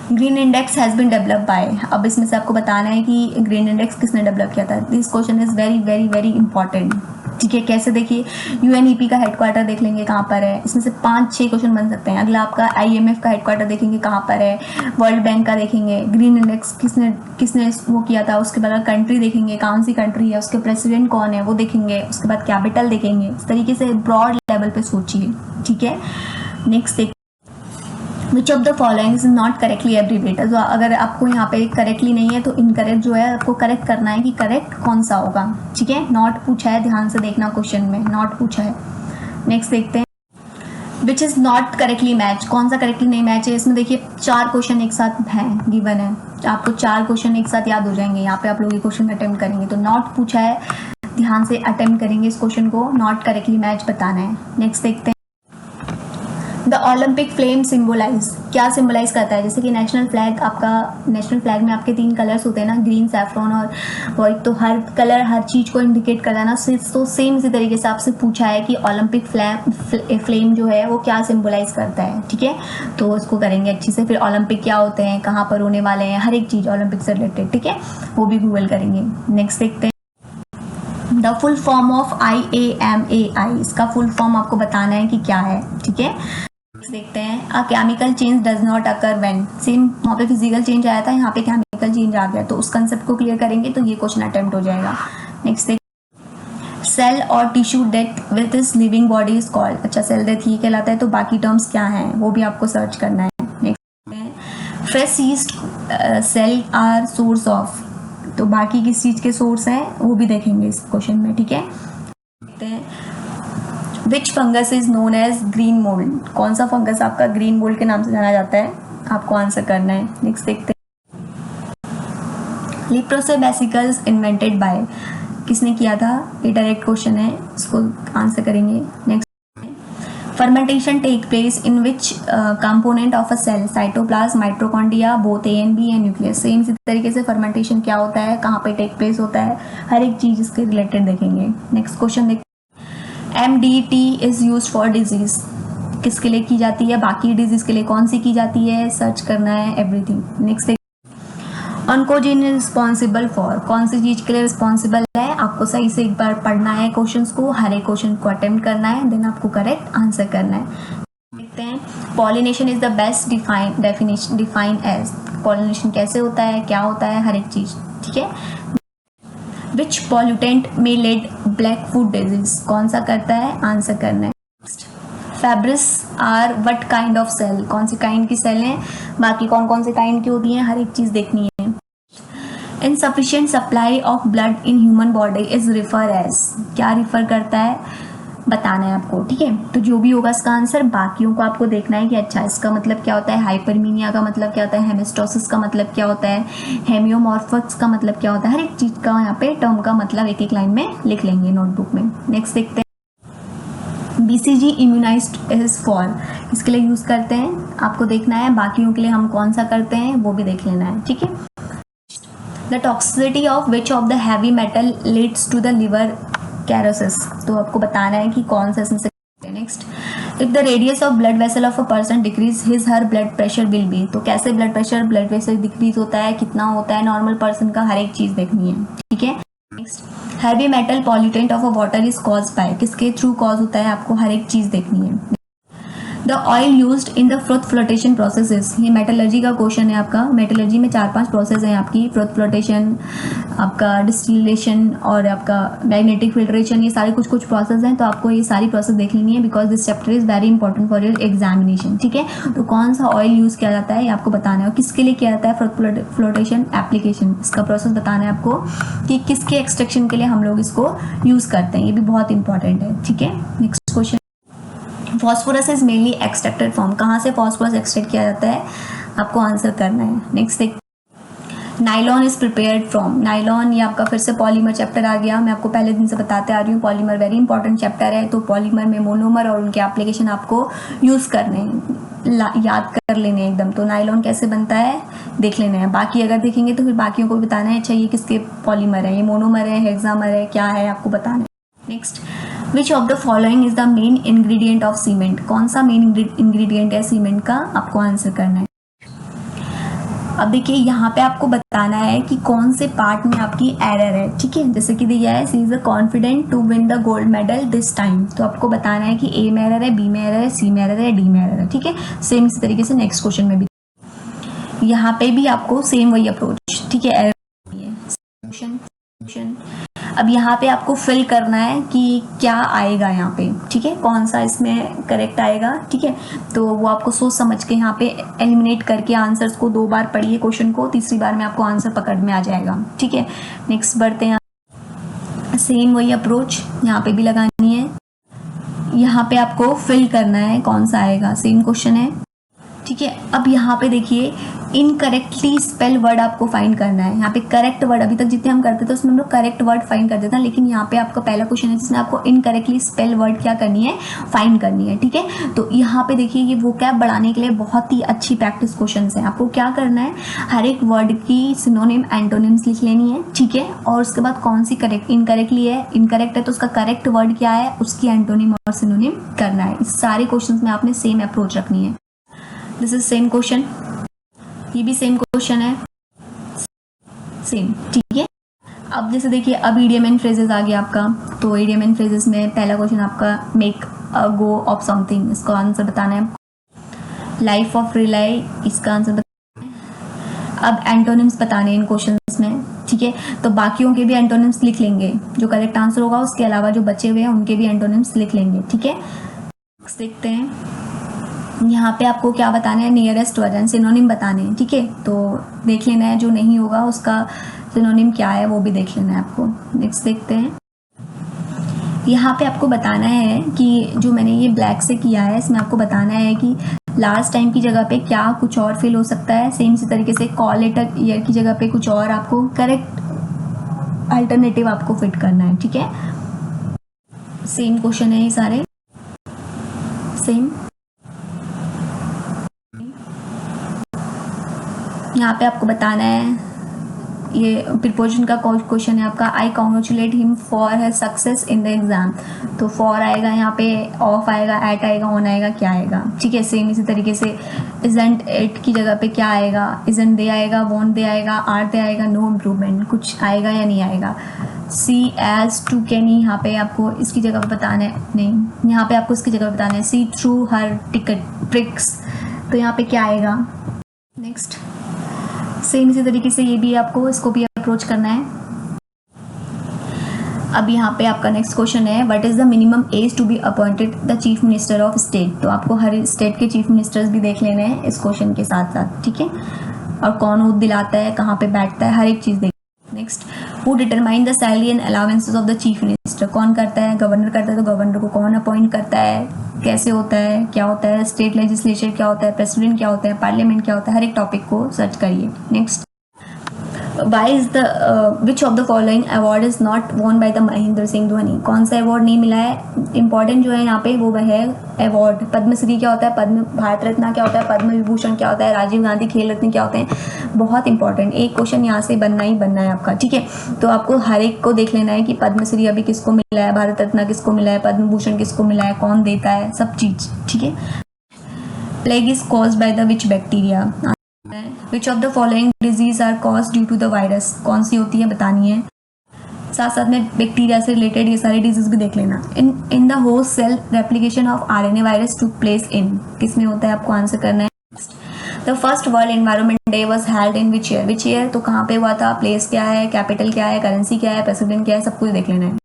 green index has been develop by, अब इसमें से आपको बताना है कि ग्रीन इंडेक्स किसने डेवलप किया था। This question is very very very important, ठीक है। कैसे देखिए, यूएनईपी का हेडक्वार्टर देख लेंगे कहाँ पर है, इसमें से 5-6 क्वेश्चन बन सकते हैं। अगला आपका आईएमएफ का हेडक्वार्टर देखेंगे कहाँ पर है, वर्ल्ड बैंक का देखेंगे, ग्रीन इंडेक्स किसने किसने वो किया था, उसके बाद कंट्री देखेंगे कौन सी कंट्री है, उसके प्रेसिडेंट कौन है वो देखेंगे, उसके बाद कैपिटल देखेंगे। इस तरीके से ब्रॉड लेवल पे सोचिए, ठीक है। नेक्स्ट देख, विच of the following is not correctly abbreviated, तो अगर आपको यहाँ पे करेक्टली नहीं है तो इनकरेक्ट जो है आपको करेक्ट करना है कि करेक्ट कौन सा होगा, ठीक है। नॉट पूछा है, ध्यान से देखना क्वेश्चन में नॉट पूछा है। नेक्स्ट देखते हैं, which is not correctly match, कौन सा करेक्टली नहीं मैच है। इसमें देखिए 4 क्वेश्चन एक साथ हैं गिवन है, आपको 4 क्वेश्चन एक साथ याद हो जाएंगे। यहाँ पे आप लोग ये क्वेश्चन अटेम्प्ट करेंगे तो नॉट पूछा है, ध्यान से अटेम्प्ट करेंगे इस क्वेश्चन को, नॉट करेक्टली मैच बताना है। नेक्स्ट देखते हैं, द ओलंपिक फ्लेम सिम्बोलाइज, क्या सिम्बोलाइज करता है। जैसे कि नेशनल फ्लैग, आपका नेशनल फ्लैग में आपके 3 कलर्स होते हैं ना, ग्रीन, सैफ्रॉन और वाइट, तो हर कलर हर चीज़ को इंडिकेट करता है ना। तो सेम इसी तरीके से आपसे पूछा है कि ओलंपिक फ्लेम जो है वो क्या सिम्बोलाइज करता है, ठीक है। तो इसको करेंगे अच्छे से। फिर ओलंपिक क्या होते हैं, कहाँ पर होने वाले हैं, हर एक चीज़ ओलंपिक से रिलेटेड, ठीक है, वो भी गूगल करेंगे। नेक्स्ट देखते हैं, the full form of IAMAI, इसका फुल फॉर्म आपको बताना है कि क्या है, ठीक है। देखते हैं, a chemical change does not occur when, same वहाँ पे फिजिकल चेंज आया था, यहाँ पे केमिकल चेंज आ गया, तो उस कंसेप्ट को क्लियर करेंगे तो ये क्वेश्चन अटेम्प्ट हो जाएगा। नेक्स्ट देख, सेल और tissue death with this living body is called, अच्छा सेल डेथ ये कहलाता है, तो बाकी टर्म्स क्या हैं वो भी आपको सर्च करना है। Next, fresh yeast cell are source of, तो बाकी किस चीज़ के सोर्स हैं वो भी देखेंगे इस क्वेश्चन में, ठीक है। देखते हैं, which fungus is known as green mould, कौन सा फंगस आपका ग्रीन मोल्ड के नाम से जाना जाता है, आपको आंसर करना है। नेक्स्ट देखते हैं, लिप्रोसेबेसिकल्स इन्वेंटेड बाय, किसने किया था, ये डायरेक्ट क्वेश्चन है, इसको आंसर करेंगे। Next, fermentation take place in which component of a cell, cytoplasm, mitochondria, both A and B and nucleus. Same इसी तरीके से फर्मेंटेशन क्या होता है, कहाँ पे टेक प्लेस होता है, हर एक चीज़ इसके रिलेटेड देखेंगे। नेक्स्ट क्वेश्चन देखते हैं, MDT is use for disease, किसके लिए की जाती है, बाकी डिजीज के लिए कौन सी की जाती है, सर्च करना है everything. Next, oncogene is responsible for, कौन सी चीज के लिए रिस्पॉन्सिबल है, आपको सही से एक बार पढ़ना है क्वेश्चंस को, हर एक क्वेश्चन को अटेम्प्ट करना है, देन आपको करेक्ट आंसर करना है। देखते हैं, pollination is the best define as, pollination कैसे होता है, क्या होता है, हर एक चीज, ठीक है। विच पॉल्यूटेंट में लेड ब्लैक फूड डिजीज, कौन सा करता है, आंसर करना है। Fibres are what kind of cell, कौन सी काइंड की सेल हैं, बाकी कौन कौन से काइंड की होती हैं, हर एक चीज देखनी है। Insufficient supply of blood in human body is refer as, क्या रिफर करता है बताना है आपको, ठीक है। तो जो भी होगा इसका आंसर, बाकियों को आपको देखना है कि अच्छा इसका मतलब क्या होता है, हाइपरमीनिया का मतलब क्या होता है, हेमिस्टोसिस का मतलब क्या होता है, हेमियोमॉर्फस का मतलब क्या होता है, हर एक चीज का यहाँ पे टर्म का मतलब एक एक लाइन में लिख लेंगे नोटबुक में। नेक्स्ट देखते हैं, BCG इम्यूनाइज्ड इज फॉर, इसके लिए यूज करते हैं, आपको देखना है, बाकियों के लिए हम कौन सा करते हैं वो भी देख लेना है, ठीक है। The toxicity of which of the heavy metal leads to the liver cirrhosis, तो आपको बताना है कि कौन सा इसमें से। Next, if the radius of blood vessel of a person decrease his her blood pressure will be, तो कैसे ब्लड प्रेशर डिक्रीज होता है, कितना होता है नॉर्मल पर्सन का, हर एक चीज देखनी है, ठीक है। Next, heavy metal pollutant of a water is cause by, किसके थ्रू कॉज होता है, आपको हर एक चीज देखनी है। The oil used in the fruit flotation processes, ये मेटलर्जी का क्वेश्चन है आपका, मेटलर्जी में 4-5 प्रोसेस हैं आपकी, फ्रुट फ्लोटेशन, आपका डिस्टिलेशन और आपका मैग्नेटिक फिल्ट्रेशन, ये सारे कुछ प्रोसेस हैं, तो आपको ये सारी प्रोसेस देख लेनी है because this chapter is very important for your examination, ठीक है। तो कौन सा ऑयल यूज़ किया जाता है ये आपको बताना है, और किसके लिए किया जाता है फ्रुट फ्लोटेशन एप्लीकेशन, इसका प्रोसेस बताना है आपको कि किसके एक्सट्रैक्शन के लिए हम लोग इसको यूज़ करते हैं, ये भी बहुत इंपॉर्टेंट है, ठीक है। Next question, phosphorus is mainly extracted from, कहाँ से फॉस्फोरस एक्सट्रैक्ट किया जाता है, आपको आंसर करना है। नेक्स्ट देख, nylon is prepared from, nylon ये आपका फिर से पॉलीमर चैप्टर आ गया, मैं आपको पहले दिन से बताते आ रही हूँ, पॉलीमर वेरी इंपॉर्टेंट चैप्टर है, तो पॉलीमर में मोनोमर और उनके एप्लीकेशन आपको यूज़ करने हैं, याद कर लेने हैं एकदम, तो नाइलॉन कैसे बनता है देख लेना है, बाकी अगर देखेंगे तो फिर बाकियों को भी बताना है, अच्छा ये किसके पॉलीमर है, ये मोनोमर है, हेक्सामर है, क्या है आपको बताना है। Next, which of the following is the main ingredient of cement, कौन सा मेन इंग्रेडिएंट है सीमेंट का, आपको आंसर करना है। अब देखिए यहाँ पे आपको बताना है कि कौन से पार्ट में आपकी एरर है, ठीक है। जैसे कि दिया है she is a confident to win the gold medal this time, तो आपको बताना है कि ए में एरर है, बी में एरर है, सी में एरर है, डी में एरर है, ठीक है। सेम इसी तरीके से नेक्स्ट क्वेश्चन में भी यहाँ पे भी आपको सेम वही अप्रोच, ठीक है। एरर अब यहाँ पे आपको फिल करना है कि क्या आएगा यहाँ पे, ठीक है, कौन सा इसमें करेक्ट आएगा, ठीक है। तो वो आपको सोच समझ के यहाँ पे एलिमिनेट करके आंसर्स को 2 बार पढ़िए क्वेश्चन को, तीसरी बार में आपको आंसर पकड़ में आ जाएगा, ठीक है। नेक्स्ट बढ़ते हैं, सेम वही अप्रोच यहाँ पे भी लगानी है। यहाँ पे आपको फिल करना है कौन सा आएगा, सेम क्वेश्चन है, ठीक है। अब यहाँ पे देखिए इनकरेक्टली स्पेल वर्ड आपको फाइंड करना है। यहाँ पे करेक्ट वर्ड, अभी तक जितने हम करते थे उसमें हम लोग करेक्ट वर्ड फाइंड करते थे, लेकिन यहाँ पे आपका पहला क्वेश्चन है जिसमें आपको इनकरेक्टली स्पेल वर्ड क्या करनी है, फाइंड करनी है, ठीक है। तो यहाँ पे देखिए ये वोकैब बढ़ाने के लिए बहुत ही अच्छी प्रैक्टिस क्वेश्चन है। आपको क्या करना है, हर एक वर्ड की सिनोनिम एंटोनिम्स लिख लेनी है, ठीक है। और उसके बाद कौन सी करेक्ट इनकरेक्टली है, इनकरेक्ट है तो उसका करेक्ट वर्ड क्या है, उसकी एंटोनिम और सिनोनिम करना है। इस सारे क्वेश्चन में आपने सेम अप्रोच रखनी है। दिस इज सेम क्वेश्चन, ये भी सेम क्वेश्चन है, सेम, ठीक है। अब जैसे देखिए अब ईडियम एंड फ्रेजेस आ गया आपका, तो ईडियम एंड फ्रेजेस में पहला क्वेश्चन आपका make a go of something, इसका आंसर बताना है। लाइफ ऑफ रिलाई, इसका आंसर बताना है। अब एंटोनिम्स बताने हैं इन क्वेश्चंस में, ठीक है। तो बाकियों के भी एंटोनिम्स लिख लेंगे, जो करेक्ट आंसर होगा उसके अलावा जो बचे हुए हैं उनके भी एंटोनिम्स लिख लेंगे, ठीक है। देखते हैं यहाँ पे आपको क्या बताना है, नियरेस्ट वर्जन सिनोनिम बताने हैं, ठीक है। तो देख लेना है जो नहीं होगा उसका सिनोनिम क्या है वो भी देख लेना है आपको। नेक्स्ट देखते हैं, यहाँ पे आपको बताना है कि जो मैंने ये ब्लैक से किया है इसमें आपको बताना है कि लास्ट टाइम की जगह पे क्या कुछ और फिल हो सकता है। सेम इसी तरीके से कॉल लेटर ईयर की जगह पे कुछ और आपको करेक्ट अल्टरनेटिव आपको फिट करना है, ठीक है। सेम क्वेश्चन है ये सारे, सेम। यहाँ पे आपको बताना है, ये प्रीपोजिशन का क्वेश्चन है आपका, I congratulate him for her success in the exam. तो फॉर आएगा, यहाँ पे ऑफ आएगा, एट आएगा, ऑन आएगा, क्या आएगा, ठीक है। सेम इसी तरीके से इजंट एट की जगह पे क्या आएगा, इजंट दे आएगा, वॉन्ट दे आएगा, आर दे आएगा, नो इम्प्रूवमेंट, कुछ आएगा या नहीं आएगा। सी एज टू कैन, यहाँ पे आपको इसकी जगह पे बताना है, नहीं यहाँ पे आपको इसकी जगह बताना है सी थ्रू हर टिकट ट्रिक्स, तो यहाँ पे क्या आएगा। नेक्स्ट सेम इसी तरीके से ये भी आपको इसको भी अप्रोच करना है। अब यहाँ पे आपका नेक्स्ट क्वेश्चन है, what is the minimum age to be appointed the chief minister of state. तो आपको हर स्टेट के चीफ मिनिस्टर्स भी देख लेने हैं इस क्वेश्चन के साथ साथ, ठीक है। और कौन ओथ दिलाता है, कहाँ पे बैठता है, हर एक चीज देख। Next, who determine the salary and allowances of the chief minister. कौन करता है, गवर्नर करता है, तो गवर्नर को कौन अपॉइंट करता है, कैसे होता है, क्या होता है, स्टेट लेजिस्लेचर क्या होता है, प्रेसिडेंट क्या होता है, पार्लियामेंट क्या होता है, हर एक टॉपिक को सर्च करिए। Next, Why is the which of the following award is not won by the Mahendra Singh Dhoni. कौन सा अवार्ड नहीं मिला है, इंपॉर्टेंट जो है यहाँ पे वो है अवार्ड। पद्मश्री क्या होता है, पद्म भारत रत्न क्या होता है, पद्म विभूषण क्या होता है, राजीव गांधी खेल रत्न क्या होते हैं, बहुत इंपॉर्टेंट। एक क्वेश्चन यहाँ से बनना ही बनना है आपका, ठीक है। तो आपको हर एक को देख लेना है कि पद्मश्री अभी किसको मिला है, भारत रत्न किसको मिला है, पद्म भूषण किसको मिला है, कौन देता है, सब चीज, ठीक है। Plague is caused by the which bacteria. Which of the following disease are caused due to the virus. कौन सी होती है बतानी है, साथ साथ में बैक्टीरिया से रिलेटेड ये सारे डिजीज भी देख लेना। In the host cell replication of RNA virus to place in, किसमें होता है, आपको आंसर करना है। The first world environment day was held in which year. Which year, तो कहाँ पे हुआ था, प्लेस क्या है, कैपिटल क्या है, करेंसी क्या है, प्रेसिडेंट क्या है, सब कुछ देख लेना है।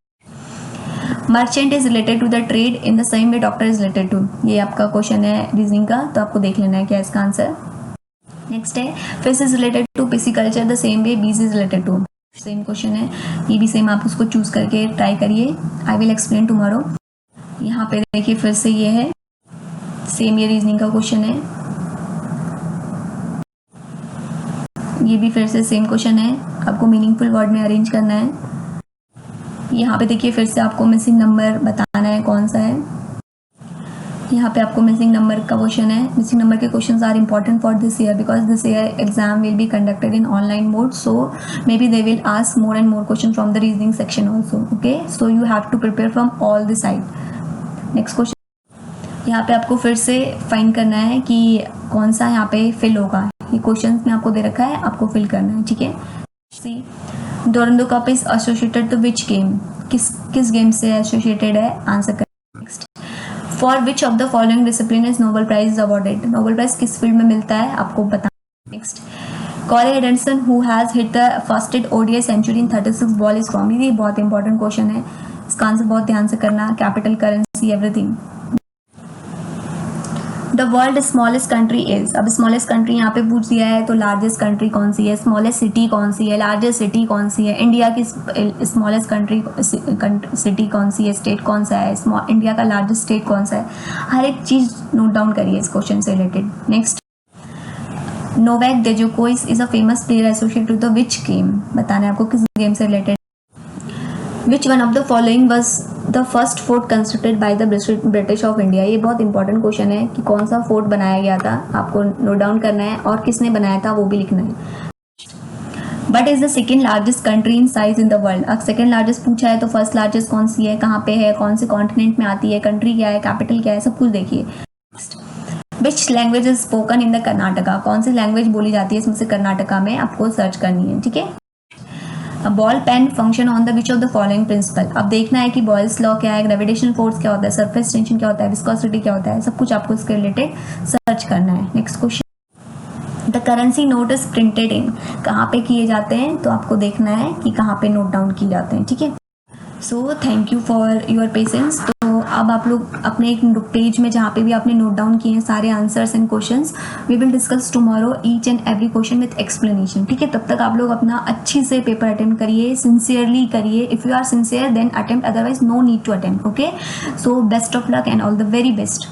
Merchant is related to the trade in the same way doctor is related to. ये आपका क्वेश्चन है रीजनिंग का, तो आपको देख लेना है क्या इसका आंसर। नेक्स्ट है, fish is related to pisciculture the same way bee is related to. Same question है, ये भी सेम, आप उसको चूज करके ट्राई करिए। I will explain tomorrow. यहाँ पे देखिए फिर से ये है सेम, ये रीजनिंग का क्वेश्चन है, ये भी फिर से सेम क्वेश्चन है, आपको मीनिंगफुल वर्ड में अरेंज करना है। यहाँ पे देखिए फिर से आपको मिसिंग नंबर बताना है कौन सा है। यहाँ पे आपको मिसिंग नंबर का क्वेश्चन है। मिसिंग नंबर के questions are important for this year because this year exam will be conducted in online mode, so may be they will ask more and more question from the reasoning section also, okay. So you have to prepare from all the side. Next question, यहाँ पे आपको फिर से find करना है कि कौन सा यहाँ पे फिल होगा। ये क्वेश्चन में आपको दे रखा है, आपको फिल करना है, ठीक है। See Durand Cup is associated to which game, किस गेम से एसोसिएटेड है, आंसर कर। Next, for which of the following discipline is Nobel Prize awarded, Nobel Prize किस फील्ड में मिलता है, आपको बताना। Next, Corey Anderson who has hit the first ODI century in 36 ball is from, ये बहुत इंपॉर्टेंट क्वेश्चन है, इसका आंसर बहुत ध्यान से करना। Capital, currency, everything. The world smallest country is, अब स्मॉलेस्ट कंट्री यहाँ पे पूछ दिया है तो लार्जेस्ट कंट्री कौन सी है, स्मॉलेस्ट सिटी कौन सी है, लार्जेस्ट सिटी कौन सी है, इंडिया की स्मॉलेस्ट कंट्री सिटी कौन सी है, स्टेट कौन सा है, इंडिया का लार्जेस्ट स्टेट कौन सा है, हर एक चीज नोट डाउन करिए इस क्वेश्चन से रिलेटेड। नेक्स्ट, नोवैक जोकोविच is a famous player associated with the which game, बताना है आपको किस गेम से related. Which one of the following was the first fort constructed by the British of India, ये बहुत इंपॉर्टेंट क्वेश्चन है कि कौन सा फोर्ट बनाया गया था, आपको नोट डाउन करना है और किसने बनाया था वो भी लिखना है। But is the second largest country in size in the world, अब सेकेंड लार्जेस्ट पूछा है तो फर्स्ट लार्जेस्ट कौन सी है, कहाँ पे है, कौन से कॉन्टिनेंट में आती है, कंट्री क्या है, कैपिटल क्या है, सब कुछ देखिए। Which language is spoken in the Karnataka, कौन सी लैंग्वेज बोली जाती है इसमें से कर्नाटका में, आपको सर्च करनी है, ठीक है। Ball pen function on the which of the following principle, अब देखना है कि बॉयल्स लॉ क्या है, ग्रेविटेशनल फोर्स क्या होता है, सरफेस टेंशन क्या होता है, विस्कोसिटी क्या होता है, सब कुछ आपको इसके रिलेटेड सर्च करना है। Next question, the currency note is printed in, कहाँ पे किए जाते हैं, तो आपको देखना है कि कहाँ पे नोट डाउन किए जाते हैं, ठीक है। So thank you for your patience. तो अब आप लोग अपने एक पेज में जहाँ पे भी आपने नोट डाउन किए हैं सारे answers and questions, we will discuss tomorrow each and every question with explanation, ठीक है। तब तक आप लोग अपना अच्छी से पेपर अटेम्प्ट करिए, सिंसियरली करिए, if you are sincere then attempt, otherwise no need to attempt, okay. So best of luck and all the very best.